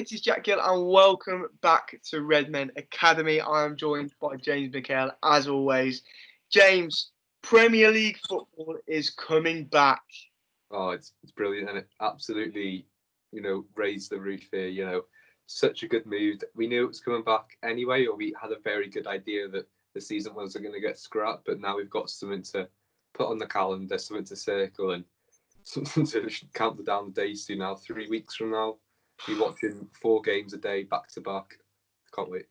It is Jack Gill, and welcome back to Redmen Academy. I am joined by James McHale, as always. James, Premier League football is coming back. Oh, it's brilliant, and it absolutely, raised the roof here. Such a good mood. We knew it was coming back anyway, or we had a very good idea that the season wasn't going to get scrapped, but now we've got something to put on the calendar, something to circle, and something to count down the days to now. 3 weeks from now, be watching 4 games a day, back to back. Can't wait.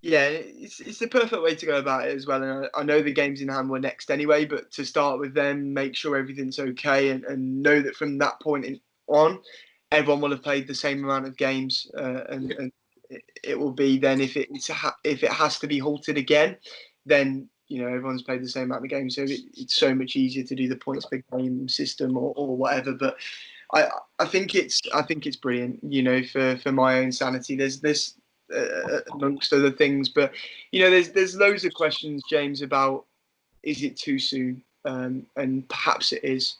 Yeah, it's the perfect way to go about it as well. And I know the games in hand were next anyway, but to start with them, make sure everything's okay, and know that from that point on, everyone will have played the same amount of games, and it will be then if it has to be halted again, then everyone's played the same amount of games, so it's so much easier to do the points per game system or whatever. But I think it's brilliant, for my own sanity. There's this. Amongst other things, but there's loads of questions, James, about is it too soon, and perhaps it is,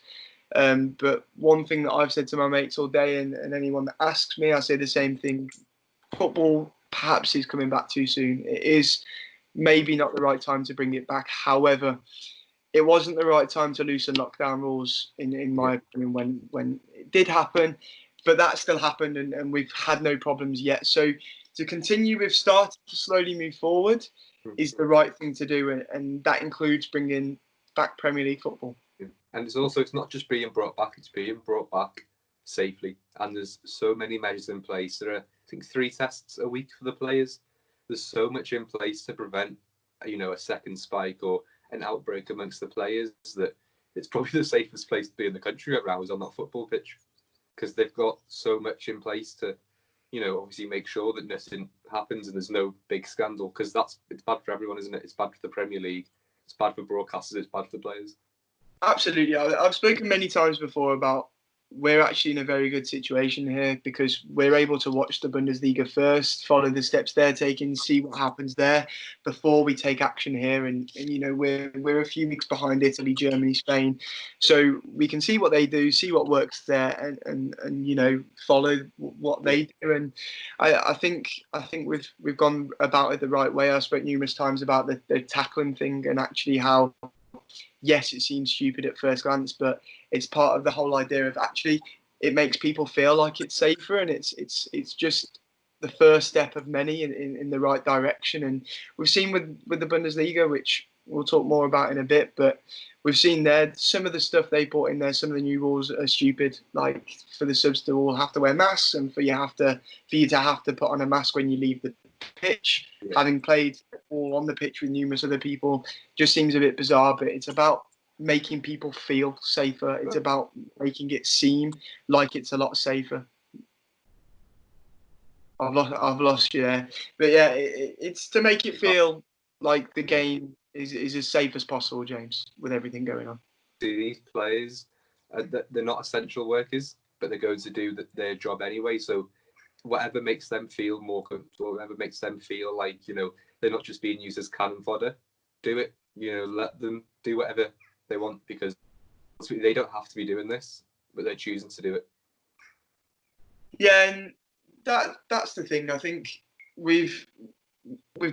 but one thing that I've said to my mates all day, and anyone that asks me, I say the same thing: football perhaps is coming back too soon. It is maybe not the right time to bring it back. However, it wasn't the right time to loosen lockdown rules, in my opinion, when it did happen, but that still happened, and we've had no problems yet. So to continue with starting to slowly move forward is the right thing to do, and that includes bringing back Premier League football. And it's not just being brought back, it's being brought back safely. And there's so many measures in place. There are, I think, 3 tests a week for the players. There's so much in place to prevent, a second spike or an outbreak amongst the players, that it's probably the safest place to be in the country right now is on that football pitch, because they've got so much in place to obviously make sure that nothing happens and there's no big scandal, because it's bad for everyone, isn't it? It's bad for the Premier League, it's bad for broadcasters, it's bad for the players. Absolutely. I've spoken many times before about we're actually in a very good situation here, because we're able to watch the Bundesliga first, follow the steps they're taking, see what happens there before we take action here. And we're a few weeks behind Italy, Germany, Spain, so we can see what they do, see what works there, and follow what they do. And I think we've gone about it the right way. I spoke numerous times about the tackling thing, and actually how, yes, it seems stupid at first glance, but it's part of the whole idea of actually it makes people feel like it's safer, and it's just the first step of many in the right direction. And we've seen with the Bundesliga, which we'll talk more about in a bit, but we've seen there some of the stuff they brought in there. Some of the new rules are stupid, like for the subs to all have to wear masks, and for you to have to put on a mask when you leave the pitch. Having played all on the pitch with numerous other people, just seems a bit bizarre. But it's about making people feel safer. It's about making it seem like it's a lot safer. I've lost you there, but yeah, it's to make it feel like the game is as safe as possible, James, with everything going on. These players, they're not essential workers, but they're going to do their job anyway. So whatever makes them feel more comfortable, whatever makes them feel like they're not just being used as cannon fodder, do it. Let them do whatever they want, because they don't have to be doing this, but they're choosing to do it. Yeah, and that's the thing. I think we've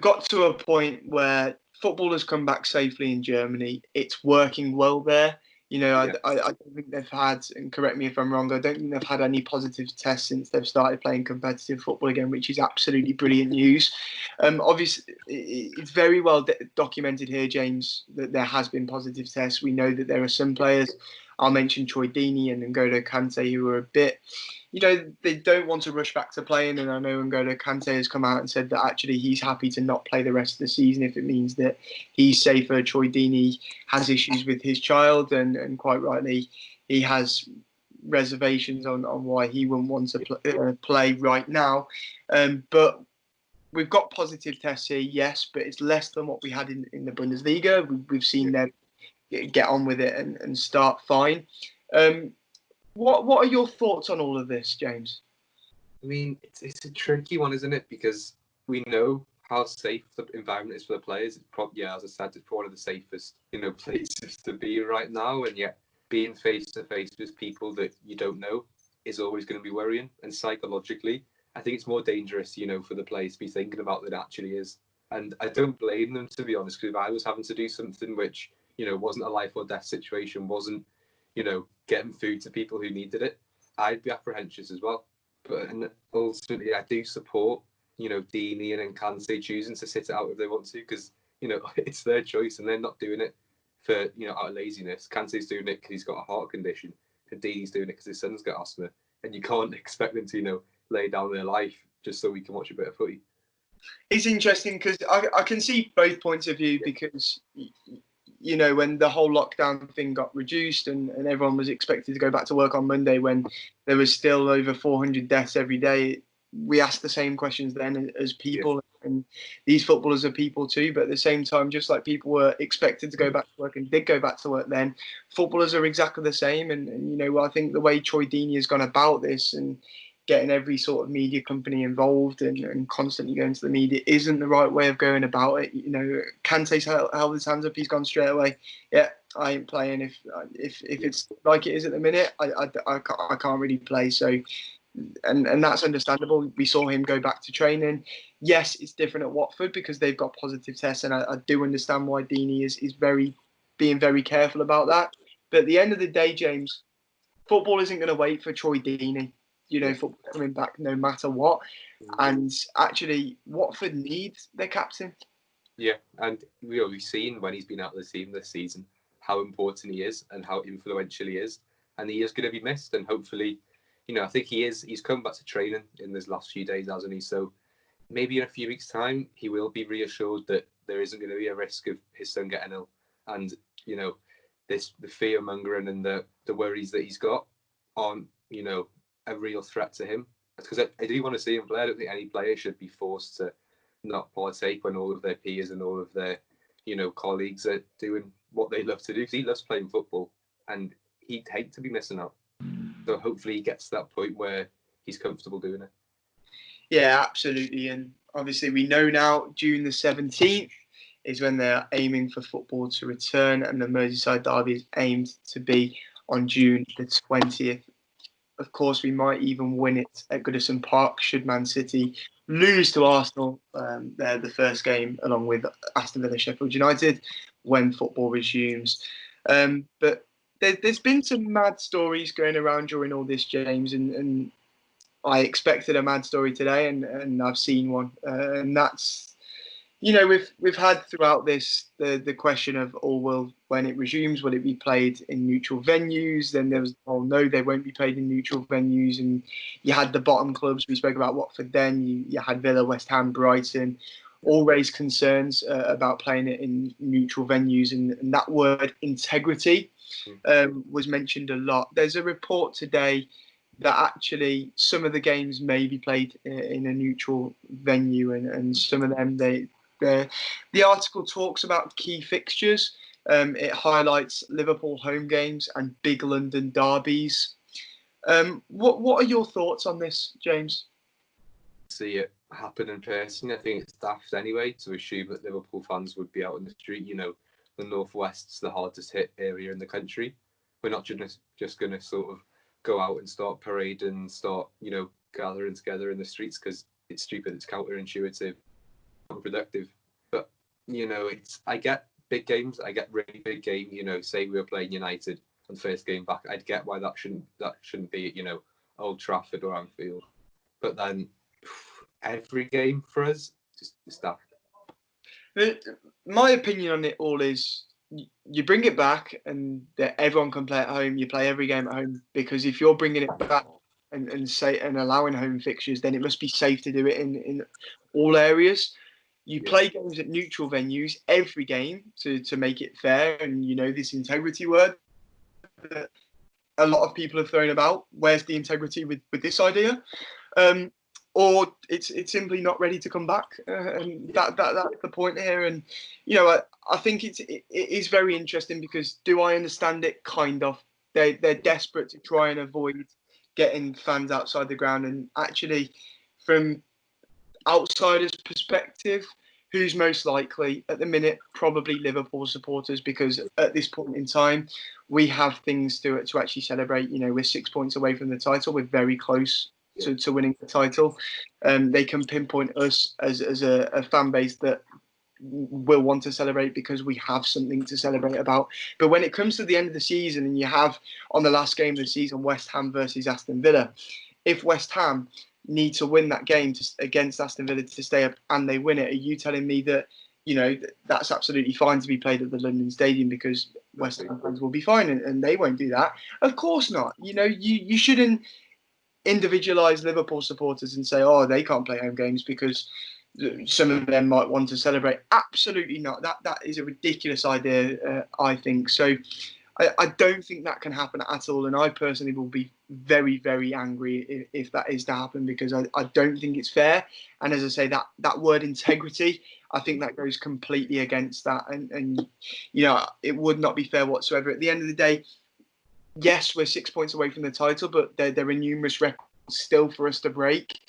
got to a point where football has come back safely in Germany. It's working well there. I don't think they've had, and correct me if I'm wrong, I don't think they've had any positive tests since they've started playing competitive football again, which is absolutely brilliant news. Obviously, it's very well documented here, James, that there has been positive tests. We know that there are some players, I'll mention Troy Deeney and N'Golo Kante, who are a bit, they don't want to rush back to playing. And I know N'Golo Kante has come out and said that actually he's happy to not play the rest of the season if it means that he's safer. Troy Deeney has issues with his child, and quite rightly, he has reservations on why he wouldn't want to play right now. But we've got positive tests here, yes, but it's less than what we had in the Bundesliga. We've seen them get on with it and start fine. What are your thoughts on all of this, James? I mean, it's a tricky one, isn't it? Because we know how safe the environment is for the players. It's probably, as I said, it's one of the safest, places to be right now. And yet, being face to face with people that you don't know is always going to be worrying. And psychologically, I think it's more dangerous, for the players to be thinking about than it actually is. And I don't blame them, to be honest, because if I was having to do something which, wasn't a life or death situation, wasn't, getting food to people who needed it, I'd be apprehensive as well. But and ultimately, I do support, Deeney and Kante choosing to sit it out if they want to, because, it's their choice and they're not doing it for, out of laziness. Kante's doing it because he's got a heart condition, and Deeney's doing it because his son's got asthma. And you can't expect them to, lay down their life just so we can watch a bit of footy. It's interesting because I can see both points of view because, when the whole lockdown thing got reduced and everyone was expected to go back to work on Monday when there was still over 400 deaths every day, we asked the same questions then as people. Yeah. And these footballers are people too. But at the same time, just like people were expected to go back to work and did go back to work then, footballers are exactly the same. And I think the way Troy Deeney has gone about this and getting every sort of media company involved and constantly going to the media isn't the right way of going about it. Kante's held his hands up. He's gone straight away. Yeah, I ain't playing. If it's like it is at the minute, I can't really play. So, and that's understandable. We saw him go back to training. Yes, it's different at Watford because they've got positive tests, and I do understand why Deeney is being very careful about that. But at the end of the day, James, football isn't going to wait for Troy Deeney. Football coming back no matter what. And actually, Watford needs their captain. Yeah, and we've seen when he's been out of the team this season how important he is and how influential he is. And he is going to be missed. And hopefully, I think he's come back to training in this last few days, hasn't he? So maybe in a few weeks' time, he will be reassured that there isn't going to be a risk of his son getting ill. And, the fear mongering and the worries that he's got aren't, a real threat to him. Because I do want to see him play. I don't think any player should be forced to not partake when all of their peers and all of their, colleagues are doing what they love to do. Because he loves playing football and he'd hate to be missing out. So hopefully he gets to that point where he's comfortable doing it. Yeah, absolutely. And obviously we know now June the 17th is when they're aiming for football to return, and the Merseyside derby is aimed to be on June the 20th. Of course, we might even win it at Goodison Park should Man City lose to Arsenal. They're the first game, along with Aston Villa, Sheffield United, when football resumes. But there's been some mad stories going around during all this, James, and I expected a mad story today, and I've seen one, and that's. We've had throughout this the question of, when it resumes, will it be played in neutral venues? Then there was, no, they won't be played in neutral venues. And you had the bottom clubs. We spoke about Watford then. You had Villa, West Ham, Brighton, all raised concerns about playing it in neutral venues. And that word integrity was mentioned a lot. There's a report today that actually some of the games may be played in a neutral venue, and some of them the article talks about key fixtures. It highlights Liverpool home games and big London derbies. What are your thoughts on this, James? See it happen in person. I think it's daft anyway to assume that Liverpool fans would be out in the street. The Northwest's the hardest hit area in the country. We're not just going to sort of go out and start parade and start, gathering together in the streets because it's stupid, it's counterintuitive, unproductive. But, I get big games, I get really big game, say we were playing United on first game back, I'd get why that shouldn't be at, Old Trafford or Anfield. But then every game for us, just daft. My opinion on it all is you bring it back and that everyone can play at home. You play every game at home, because if you're bringing it back and allowing home fixtures, then it must be safe to do it in all areas. You play games at neutral venues every game to make it fair, and this integrity word that a lot of people have thrown about. Where's the integrity with this idea? Or it's simply not ready to come back, and that's the point here. And I think it is very interesting, because do I understand it? Kind of. They're desperate to try and avoid getting fans outside the ground, and actually, from outsiders' perspective, who's most likely at the minute? Probably Liverpool supporters, because at this point in time, we have things to actually celebrate. We're 6 points away from the title. We're very close to winning the title. They can pinpoint us as a fan base that will want to celebrate because we have something to celebrate about. But when it comes to the end of the season and you have on the last game of the season West Ham versus Aston Villa, if West Ham need to win that game against Aston Villa to stay up and they win it, are you telling me that that's absolutely fine to be played at the London Stadium because West Ham fans will be fine and they won't do that? Of course not. You shouldn't individualise Liverpool supporters and say, oh, they can't play home games because some of them might want to celebrate. Absolutely not. That is a ridiculous idea, I think. So I don't think that can happen at all. And I personally will be very, very angry if that is to happen because I don't think it's fair. And as I say, that word integrity, I think that goes completely against that. And it would not be fair whatsoever. At the end of the day, yes, we're 6 points away from the title, but there are numerous records still for us to break.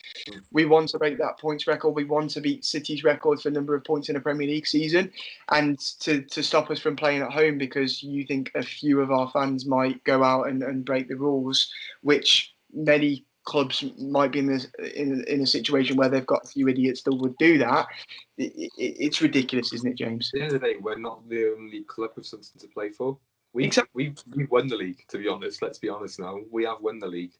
We want to break that points record. We want to beat City's record for number of points in a Premier League season, and to stop us from playing at home because you think a few of our fans might go out and break the rules, which many clubs might be in a situation where they've got a few idiots that would do that. It's ridiculous, isn't it, James? At the end of the day, we're not the only club with something to play for. We've won the league, to be honest. Let's be honest now. We have won the league,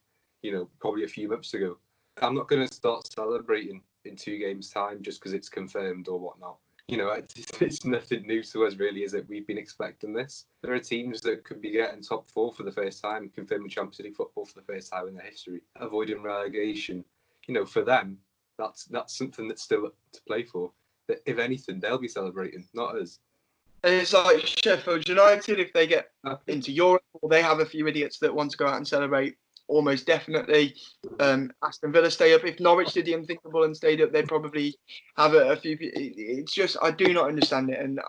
probably a few months ago. I'm not going to start celebrating in 2 games' time just because it's confirmed or whatnot. It's nothing new to us, really, is it? We've been expecting this. There are teams that could be getting top 4 for the first time, confirming Champions League football for the first time in their history, avoiding relegation. For them, that's something that's still to play for. If anything, they'll be celebrating, not us. It's like Sheffield United, if they get into Europe, they have a few idiots that want to go out and celebrate. Almost definitely. Aston Villa stay up. If Norwich did the unthinkable and stayed up, they'd probably have a few. It's just, I do not understand it. And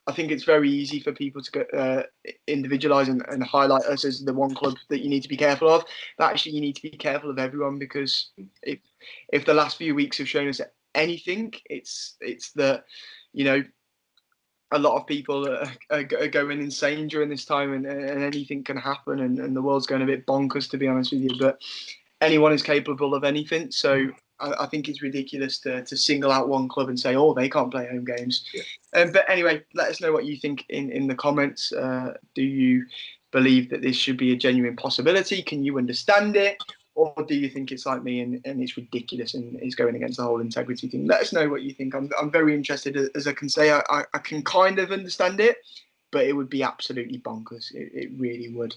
I think it's very easy for people to individualise and highlight us as the one club that you need to be careful of. But actually, you need to be careful of everyone because if the last few weeks have shown us anything, it's that, a lot of people are going insane during this time and anything can happen and the world's going a bit bonkers, to be honest with you. But anyone is capable of anything. So I think it's ridiculous to single out one club and say, oh, they can't play home games. Yeah. But anyway, let us know what you think in the comments. Do you believe that this should be a genuine possibility? Can you understand it? Or do you think it's like me and it's ridiculous and it's going against the whole integrity thing? Let us know what you think. I'm very interested. As I can say, I can kind of understand it, but it would be absolutely bonkers. It really would.